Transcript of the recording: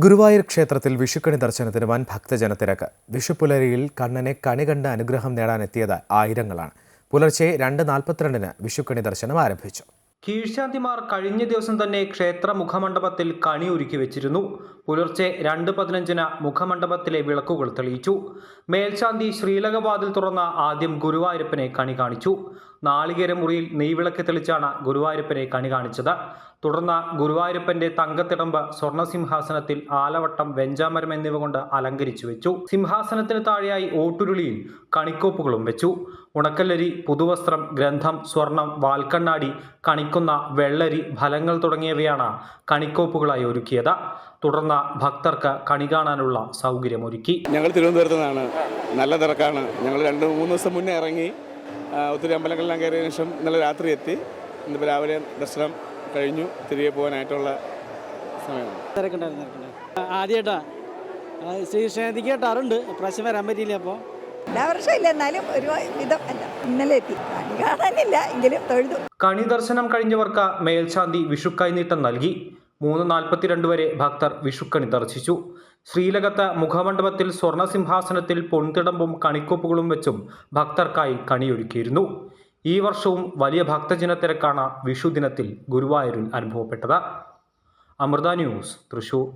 ഗുരുവായൂർ ക്ഷേത്രത്തിൽ വിഷുക്കണി ദർശനത്തിന് വൻ ഭക്തജനത്തിരക്ക്. വിഷുപ്പുലരിയിൽ കണ്ണനെ കണി കണ്ട് അനുഗ്രഹം നേടാനെത്തിയത് ആയിരങ്ങളാണ്. പുലർച്ചെ 2:42 വിഷുക്കണി ദർശനം ആരംഭിച്ചു. കീഴ്ശാന്തിമാർ കഴിഞ്ഞ ദിവസം തന്നെ ക്ഷേത്ര മുഖമണ്ഡപത്തിൽ കണി ഒരുക്കി വെച്ചിരുന്നു. പുലർച്ചെ 2:15 മുഖമണ്ഡപത്തിലെ വിളക്കുകൾ തെളിയിച്ചു. മേൽശാന്തി ശ്രീലകവാതിൽ തുറന്ന ആദ്യം ഗുരുവായൂരപ്പനെ കണി കാണിച്ചു. നാളികേരമുറിയിൽ നെയ്വിളക്ക് തെളിച്ചാണ് ഗുരുവായൂരപ്പനെ കണി കാണിച്ചത്. തുടർന്ന് ഗുരുവായൂരപ്പന്റെ തങ്കത്തിടമ്പ് സ്വർണ്ണസിംഹാസനത്തിൽ ആലവട്ടം വെഞ്ചാമരം എന്നിവ കൊണ്ട് അലങ്കരിച്ചു വെച്ചു. സിംഹാസനത്തിന് താഴെയായി ഓട്ടുരുളിയിൽ കണിക്കോപ്പുകളും വെച്ചു. ഉണക്കല്ലരി, പുതുവസ്ത്രം, ഗ്രന്ഥം, സ്വർണം, വാൽക്കണ്ണാടി, കണിക്കുന്ന വെള്ളരി, ഫലങ്ങൾ തുടങ്ങിയവയാണ് കണിക്കോപ്പുകളായി ഒരുക്കിയത്. തുടർന്ന് ഭക്തർക്ക് കണി കാണാനുള്ള സൗകര്യമൊരുക്കി. ഞങ്ങൾ തിരുവനന്തപുരത്ത് നിന്നാണ്. നല്ല തിരക്കാണ്. ഞങ്ങൾ 2-3 ദിവസം മുന്നേ ഇറങ്ങി ഒത്തിരി അമ്പലങ്ങളിലെല്ലാം കയറിയ ശേഷം ഇന്നലെ രാത്രി എത്തി. ഇന്നിപ്പോൾ രാവിലെ ദർശനം കഴിഞ്ഞു. തിരികെ പോകാനായിട്ടുള്ള സമയമാണ്. തിരക്കുണ്ടായിരുന്നു. ആദ്യമായിട്ടാ ശ്രീക്ഷേത്രത്തിക്ക് കേട്ടാറുണ്ട്. പ്രാവശ്യം വരാൻ പറ്റിയില്ല. അപ്പോൾ എല്ലാ വർഷവും ഇല്ല, എന്നാലും ഒരു വിധം അല്ല. ഇന്നലെ എത്തി. കണി കാണാനില്ല എങ്കിലും തൊഴുതു. കണി ദർശനം കഴിഞ്ഞവർക്ക് മേൽശാന്തി വിഷുക്കൈനീട്ടം നൽകി. 3:42 വരെ ഭക്തർ വിഷുക്കണി ദർശിച്ചു. ശ്രീലകത്ത് മുഖമണ്ഡപത്തിൽ സ്വർണ്ണസിംഹാസനത്തിൽ പൊൻതിടമ്പും കണിക്കൊപ്പുകളും വെച്ചും ഭക്തർക്കായി കണിയൊരുക്കിയിരുന്നു. ഈ വർഷവും വലിയ ഭക്തജനത്തിരക്കാണ് വിഷുദിനത്തിൽ ഗുരുവായൂരിൽ അനുഭവപ്പെട്ടത്. അമൃത ന്യൂസ്, തൃശൂർ.